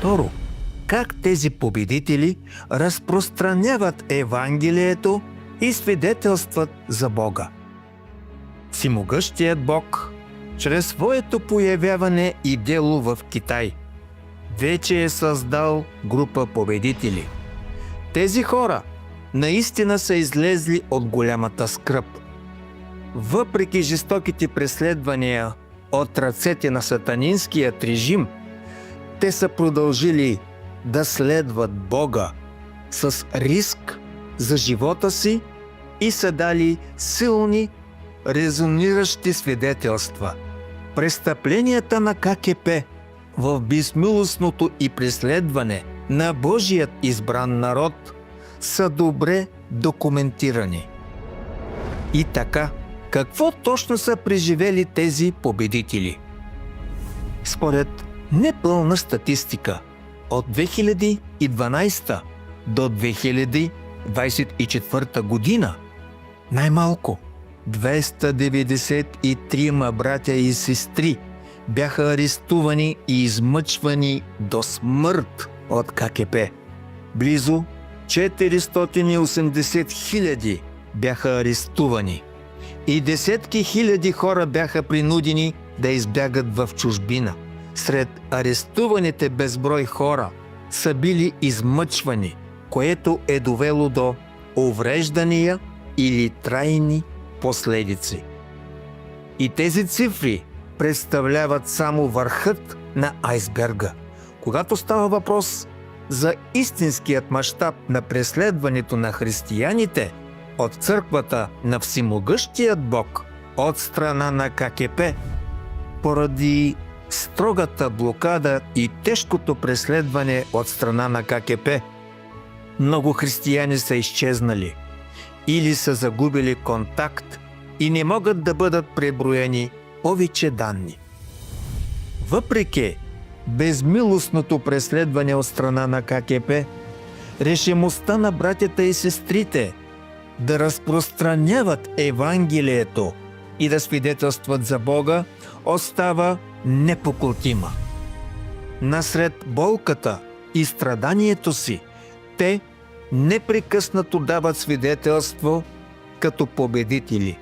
Второ, как тези победители разпространяват Евангелието и свидетелстват за Бога. Всемогъщият Бог, чрез своето появяване и дело в Китай, вече е създал група победители. Тези хора наистина са излезли от голямата скръб. Въпреки жестоките преследвания от ръцете на сатанинският режим, те са продължили да следват Бога с риск за живота си и са дали силни, резониращи свидетелства. Престъпленията на ККП в безмилостното и преследване на Божият избран народ са добре документирани. И така, какво точно са преживели тези победители? Според непълна статистика, от 2012 до 2024 година най-малко 293 братя и сестри бяха арестувани и измъчвани до смърт от ККП. Близо 480 хиляди бяха арестувани и десетки хиляди хора бяха принудени да избягат в чужбина. Сред арестуваните безброй хора са били измъчвани, което е довело до увреждания или трайни последици. И тези цифри представляват само върхът на айсберга. Когато става въпрос за истинският мащаб на преследването на християните от църквата на Всемогъщият Бог от страна на ККП, поради строгата блокада и тежкото преследване от страна на ККП, много християни са изчезнали или са загубили контакт и не могат да бъдат преброени повече данни. Въпреки безмилостното преследване от страна на ККП, решимостта на братята и сестрите да разпространяват Евангелието и да свидетелстват за Бога остава непоколтима. Насред болката и страданието си, те непрекъснато дават свидетелство като победители.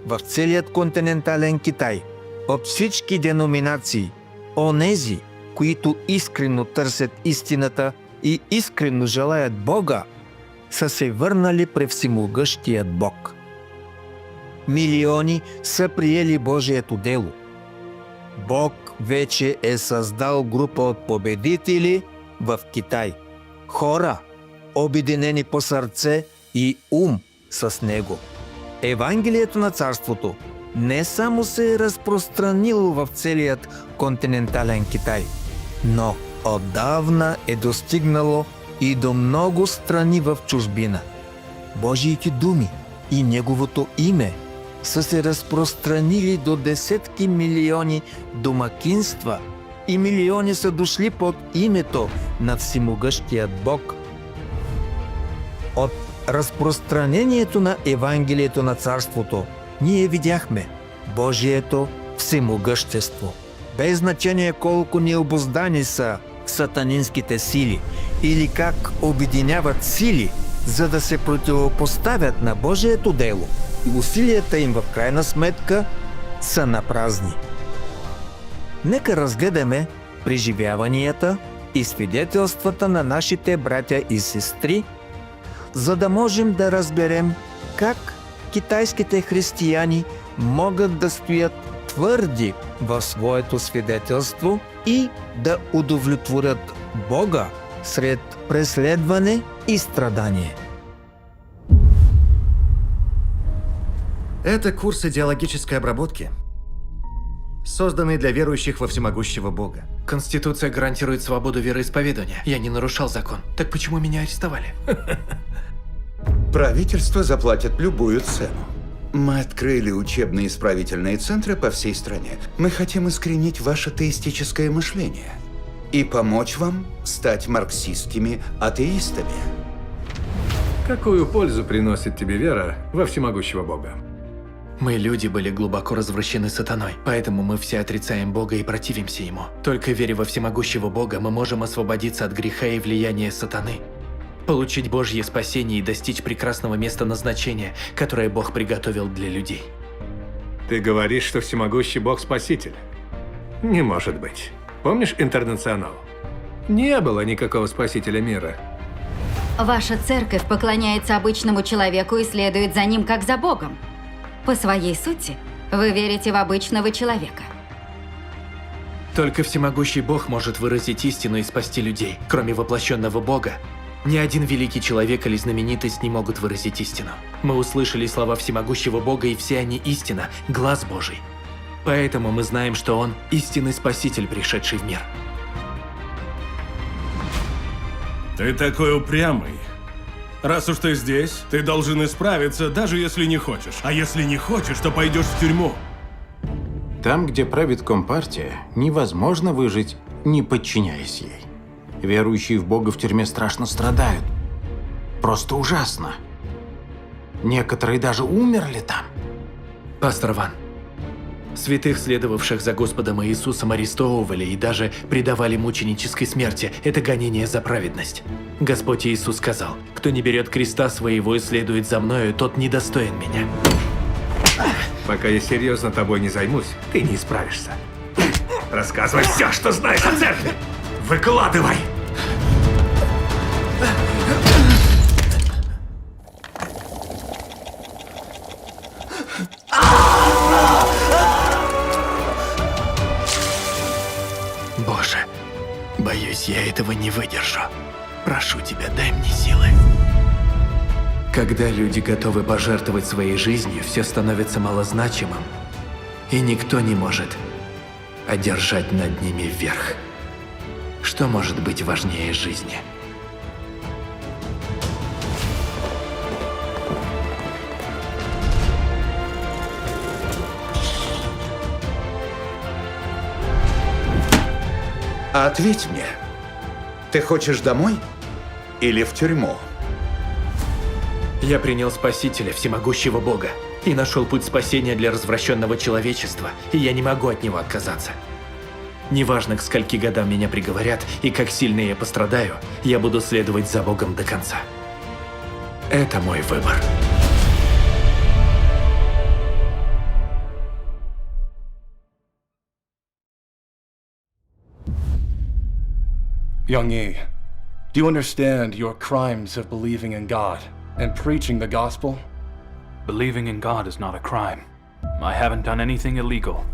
В целият континентален Китай, от всички деноминации, онези, които искрено търсят истината и искрено желаят Бога, са се върнали при Всемогъщият Бог. Милиони са приели Божието дело. Бог вече е създал група от победители в Китай. Хора, обединени по сърце и ум с Него. Евангелието на Царството не само се е разпространило в целият континентален Китай, но отдавна е достигнало и до много страни в чужбина. Божиите думи и Неговото име са се разпространили до десетки милиони домакинства и милиони са дошли под името на Всемогъщият Бог. От разпространението на Евангелието на Царството ние видяхме Божието всемогъщество. Без значение колко необуздани са сатанинските сили или как обединяват сили, за да се противопоставят на Божието дело, и усилията им в крайна сметка са напразни. Нека разгледаме преживяванията и свидетелствата на нашите братя и сестри, за да можем да разберем как китайските християни могат да стоят твърди в своето свидетелство и да удовлетворят Бога сред преследване и страдание. Это курс идеологической обработки, созданный для верующих во всемогущего Бога. Конституция гарантирует свободу вероисповедания. Я не нарушал закон. Так почему меня арестовали? Правительство заплатит любую цену. Мы открыли учебные исправительные центры по всей стране. Мы хотим искоренить ваше теистическое мышление и помочь вам стать марксистскими атеистами. Какую пользу приносит тебе вера во всемогущего Бога? Мы, люди, были глубоко развращены сатаной, поэтому мы все отрицаем Бога и противимся Ему. Только веря во всемогущего Бога, мы можем освободиться от греха и влияния сатаны, получить Божье спасение и достичь прекрасного места назначения, которое Бог приготовил для людей. Ты говоришь, что всемогущий Бог Спаситель? Не может быть. Помнишь Интернационал? Не было никакого Спасителя мира. Ваша церковь поклоняется обычному человеку и следует за ним как за Богом. По своей сути, вы верите в обычного человека. Только всемогущий Бог может выразить истину и спасти людей. Кроме воплощенного Бога, ни один великий человек или знаменитость не могут выразить истину. Мы услышали слова всемогущего Бога, и все они истина, глаз Божий. Поэтому мы знаем, что Он истинный Спаситель, пришедший в мир. Ты такой упрямый. Раз уж ты здесь, ты должен исправиться, даже если не хочешь. А если не хочешь, то пойдешь в тюрьму. Там, где правит Компартия, невозможно выжить, не подчиняясь ей. Верующие в Бога в тюрьме страшно страдают. Просто ужасно. Некоторые даже умерли там. Пастор Ван, святых, следовавших за Господом Иисусом, арестовывали и даже предавали мученической смерти. Это гонение за праведность. Господь Иисус сказал: «Кто не берет креста своего и следует за мною, тот недостоин меня». Пока я серьезно тобой не займусь, ты не исправишься. Рассказывай все, что знаешь о церкви. Выкладывай! Боже, боюсь, я этого не выдержу. Прошу тебя, дай мне силы. Когда люди готовы пожертвовать своей жизнью, все становится малозначимым, и никто не может одержать над ними верх. Что может быть важнее жизни? Ответь мне, ты хочешь домой или в тюрьму? Я принял Спасителя, всемогущего Бога, и нашел путь спасения для развращенного человечества, и я не могу от него отказаться. Неважно, к скольки годам меня приговорят и как сильно я пострадаю, я буду следовать за Богом до конца. Это мой выбор. Young Yi, do you understand your crimes of believing in God and preaching the gospel? Believing in God is not a crime. I haven't done anything illegal.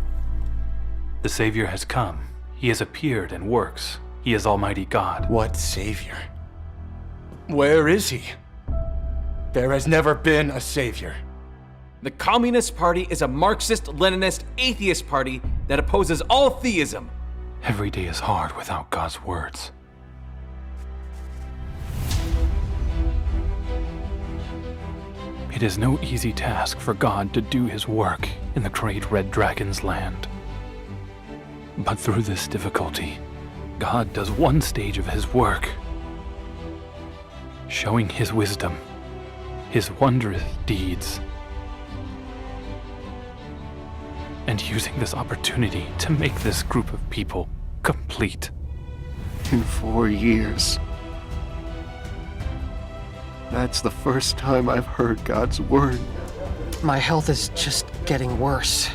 The Savior has come. He has appeared and works. He is Almighty God. What savior? Where is he? There has never been a savior. The Communist Party is a Marxist-Leninist atheist party that opposes all theism. Every day is hard without God's words. It is no easy task for God to do his work in the great Red Dragon's land. But through this difficulty, God does one stage of his work, showing his wisdom, his wondrous deeds, and using this opportunity to make this group of people complete. In 4 years. That's the first time I've heard God's word. My health is just getting worse.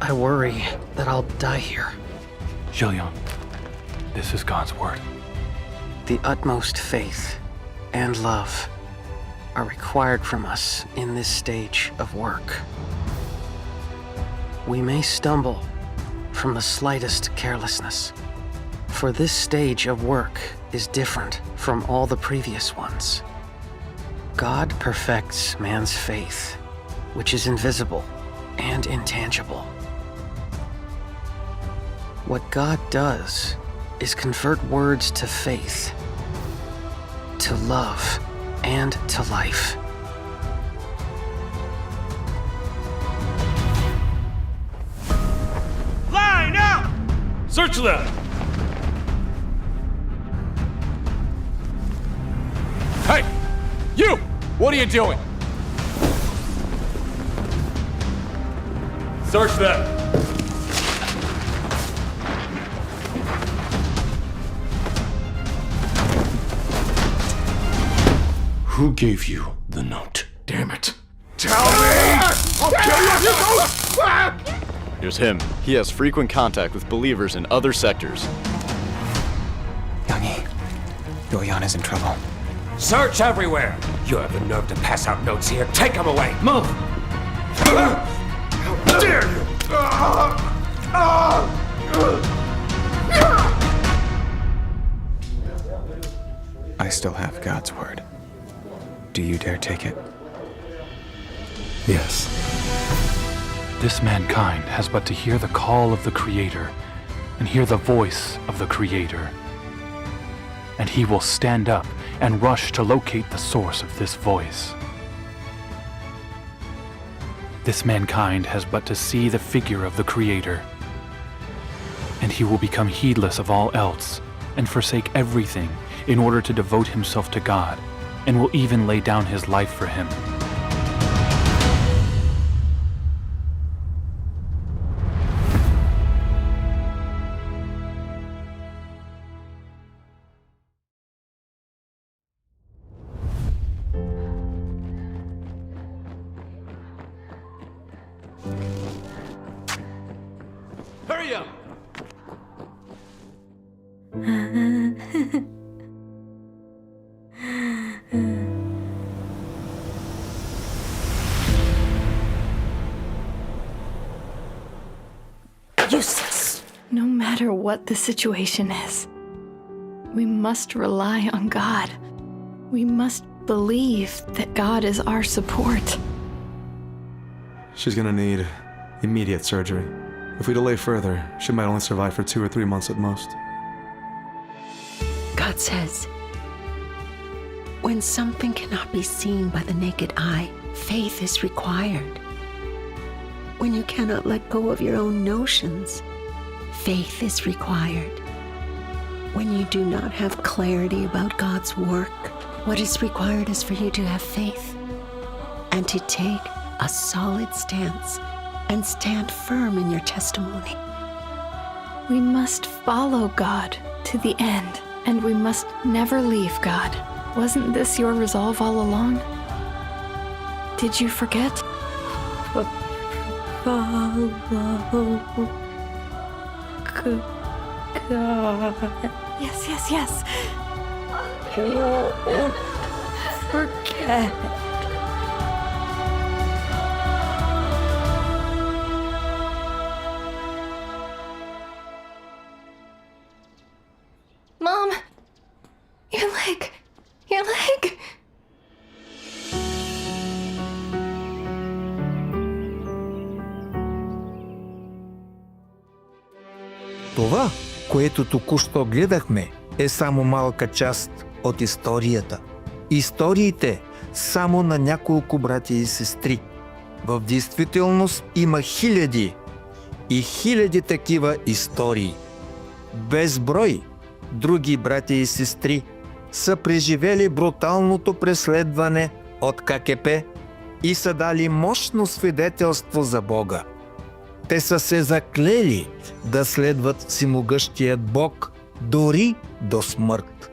I worry that I'll die here. Jillian, this is God's word. The utmost faith and love are required from us in this stage of work. We may stumble from the slightest carelessness, for this stage of work is different from all the previous ones. God perfects man's faith, which is invisible and intangible. What God does is convert words to faith, to love, and to life. Line up! Search them! Hey! You! What are you doing? Search them! Who gave you the note? Damn it. Tell me! I'll kill you if you go back! Here's him. He has frequent contact with believers in other sectors. Youngie, Yoyan is in trouble. Search everywhere! You have the nerve to pass out notes here. Take him away! Move! How dare you! I still have God's word. Do you dare take it? Yes. This mankind has but to hear the call of the Creator and hear the voice of the Creator. And he will stand up and rush to locate the source of this voice. This mankind has but to see the figure of the Creator, and he will become heedless of all else and forsake everything in order to devote himself to God, and will even lay down his life for him. Hurry up! Useless. No matter what the situation is, we must rely on God. We must believe that God is our support. She's gonna need immediate surgery. If we delay further, she might only survive for 2 or 3 months at most. God says, when something cannot be seen by the naked eye, faith is required. When you cannot let go of your own notions, faith is required. When you do not have clarity about God's work, what is required is for you to have faith and to take a solid stance and stand firm in your testimony. We must follow God to the end, and we must never leave God. Wasn't this your resolve all along? Did you forget? Follow God. Yes, yes, yes. Don't forget. Mom! Your leg! Your leg! Това, което току-що гледахме, е само малка част от историята. Историите само на няколко братя и сестри. В действителност има хиляди и хиляди такива истории. Безброй други братя и сестри са преживели бруталното преследване от ККП и са дали мощно свидетелство за Бога. Те са се заклели да следват всемогъщият Бог дори до смърт.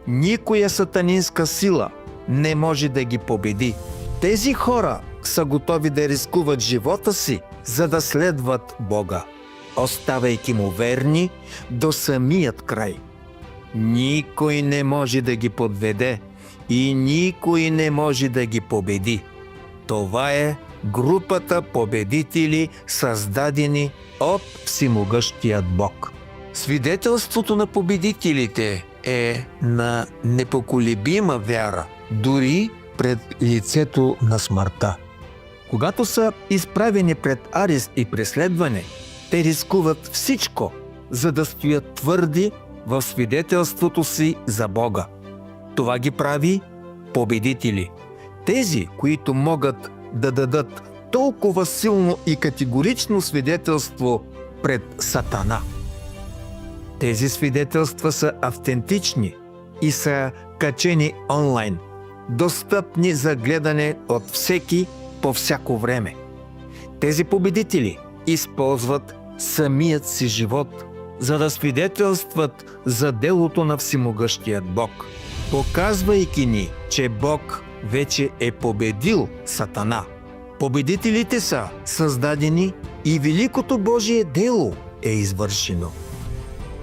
Никоя сатанинска сила не може да ги победи. Тези хора са готови да рискуват живота си, за да следват Бога, оставайки му верни до самият край. Никой не може да ги подведе и никой не може да ги победи. Това е групата победители, създадени от всемогъщият Бог. Свидетелството на победителите е на непоколебима вяра, дори пред лицето на смъртта. Когато са изправени пред арест и преследване, те рискуват всичко, за да стоят твърди в свидетелството си за Бога. Това ги прави победители. Тези, които могат да дадат толкова силно и категорично свидетелство пред Сатана. Тези свидетелства са автентични и са качени онлайн, достъпни за гледане от всеки по всяко време. Тези победители използват самият си живот, за да свидетелстват за делото на всемогъщият Бог, показвайки ни, че Бог вече е победил Сатана. Победителите са създадени и великото Божие дело е извършено.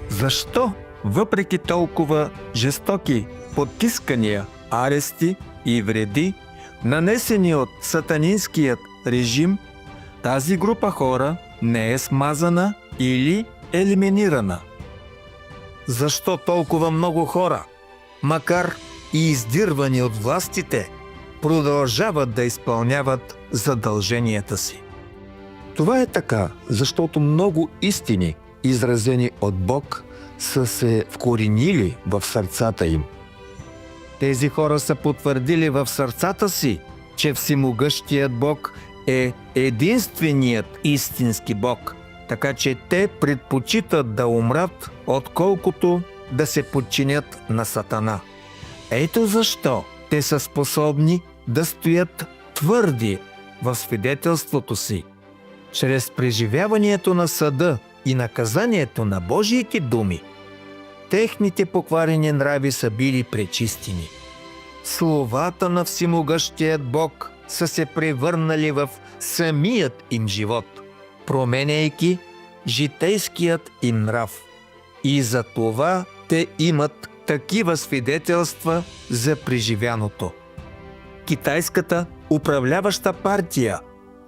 Защо, въпреки толкова жестоки потискания, арести и вреди, нанесени от сатанинският режим, тази група хора не е смазана или елиминирана? Защо толкова много хора, макар и издирвани от властите, продължават да изпълняват задълженията си? Това е така, защото много истини, изразени от Бог, са се вкоренили в сърцата им. Тези хора са потвърдили в сърцата си, че всемогъщият Бог е единственият истински Бог, така че те предпочитат да умрат, отколкото да се подчинят на Сатана. Ето защо те са способни да стоят твърди в свидетелството си. Чрез преживяването на съда и наказанието на Божиите думи, техните покварени нрави са били пречистени. Словата на всемогъщият Бог са се превърнали в самият им живот, променяйки житейският им нрав. И за това те имат такива свидетелства за преживяното. Китайската управляваща партия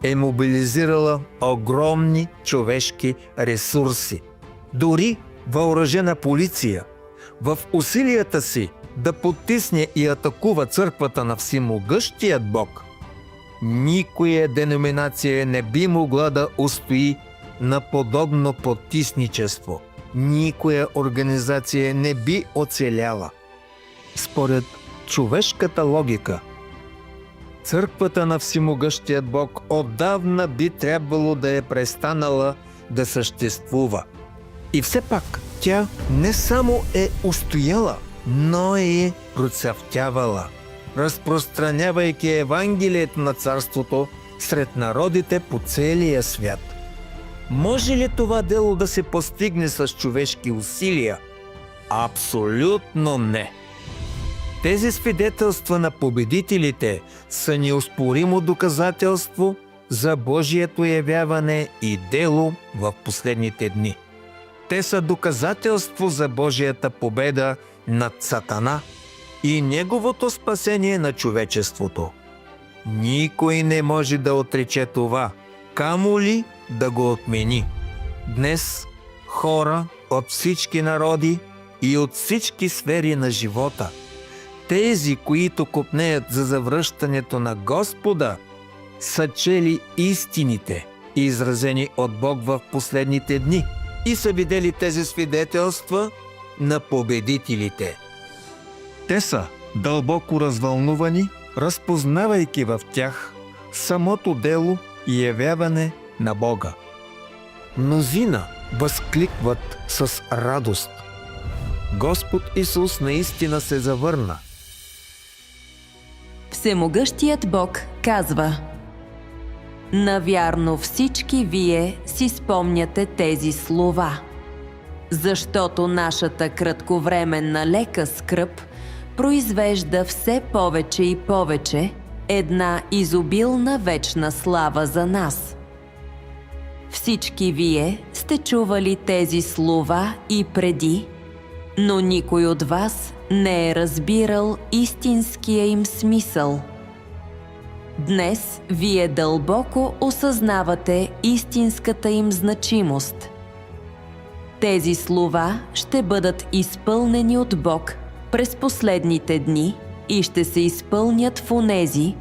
е мобилизирала огромни човешки ресурси, дори въоръжена полиция, в усилията си да потисне и атакува църквата на всемогъщият Бог. Никоя деноминация не би могла да устои на подобно потисничество. Никоя организация не би оцеляла. Според човешката логика, църквата на всемогъщият Бог отдавна би трябвало да е престанала да съществува. И все пак тя не само е устояла, но е процъфтявала, разпространявайки Евангелието на Царството сред народите по целия свят. Може ли това дело да се постигне с човешки усилия? Абсолютно не! Тези свидетелства на победителите са неоспоримо доказателство за Божието явяване и дело в последните дни. Те са доказателство за Божията победа над Сатана и неговото спасение на човечеството. Никой не може да отрече това, камо ли да го отмени. Днес хора от всички народи и от всички сфери на живота, тези, които копнеят за завръщането на Господа, са чели истините, изразени от Бог в последните дни, и са видели тези свидетелства на победителите. Те са дълбоко развълнувани, разпознавайки в тях самото дело и явяване на Бога. Мнозина възкликват с радост: Господ Исус наистина се завърна. Всемогъщият Бог казва: навярно всички вие си спомняте тези слова, защото нашата кратковременна лека скръб произвежда все повече и повече една изобилна вечна слава за нас. Всички вие сте чували тези слова и преди, но никой от вас не е разбирал истинския им смисъл. Днес вие дълбоко осъзнавате истинската им значимост. Тези слова ще бъдат изпълнени от Бог през последните дни и ще се изпълнят в онези,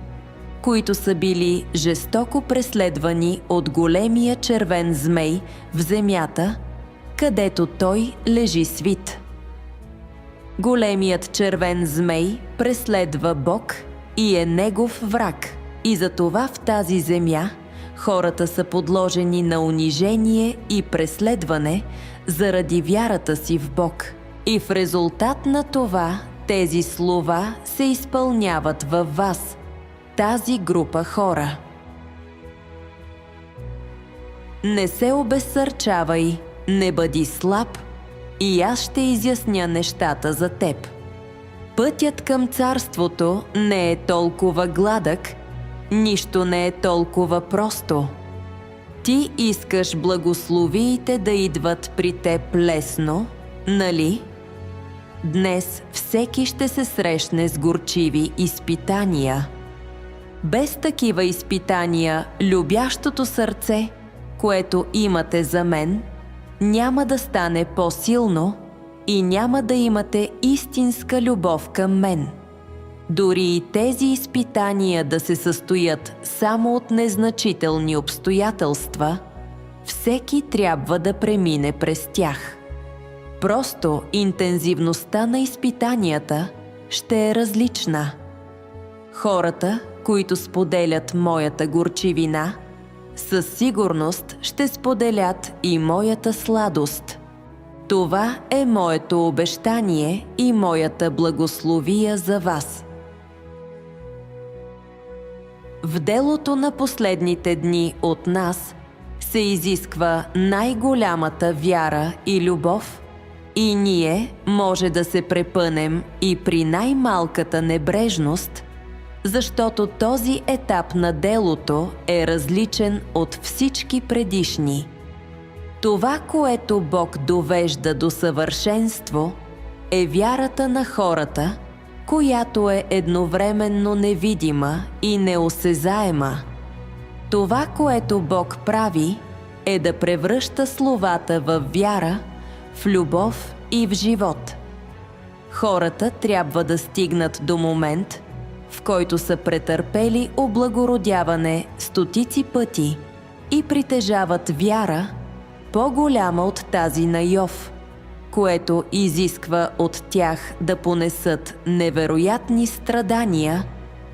които са били жестоко преследвани от големия червен змей в земята, където той лежи свит. Големият червен змей преследва Бог и е негов враг, и затова в тази земя хората са подложени на унижение и преследване заради вярата си в Бог. И в резултат на това тези слова се изпълняват във вас, тази група хора. Не се обезсърчавай, не бъди слаб, и аз ще изясня нещата за теб. Пътят към царството не е толкова гладък, нищо не е толкова просто. Ти искаш благословиите да идват при теб лесно, нали? Днес всеки ще се срещне с горчиви изпитания. Без такива изпитания, любящото сърце, което имате за мен, няма да стане по-силно и няма да имате истинска любов към мен. Дори и тези изпитания да се състоят само от незначителни обстоятелства, всеки трябва да премине през тях. Просто интензивността на изпитанията ще е различна. Хората, които споделят моята горчивина, със сигурност ще споделят и моята сладост. Това е моето обещание и моята благословия за вас. В делото на последните дни от нас се изисква най-голямата вяра и любов, и ние може да се препънем и при най-малката небрежност, защото този етап на делото е различен от всички предишни. Това, което Бог довежда до съвършенство, е вярата на хората, която е едновременно невидима и неосезаема. Това, което Бог прави, е да превръща словата в вяра, в любов и в живот. Хората трябва да стигнат до момент, в който са претърпели облагородяване стотици пъти и притежават вяра, по-голяма от тази на Йов, което изисква от тях да понесат невероятни страдания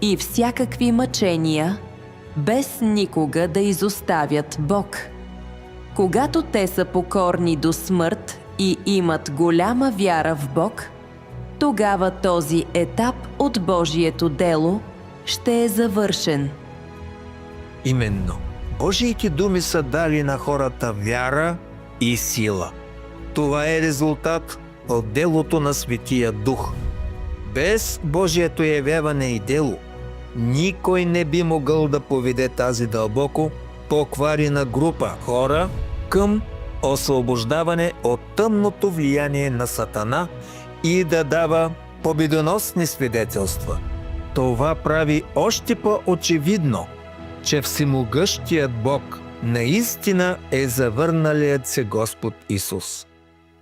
и всякакви мъчения, без никога да изоставят Бог. Когато те са покорни до смърт и имат голяма вяра в Бог, тогава този етап от Божието дело ще е завършен. Именно. Божиите думи са дали на хората вяра и сила. Това е резултат от делото на Светия Дух. Без Божието явяване и дело, никой не би могъл да поведе тази дълбоко покварена група хора към освобождаване от тъмното влияние на Сатана и да дава победоносни свидетелства. Това прави още по-очевидно, че всемогъщият Бог наистина е завърналият се Господ Исус.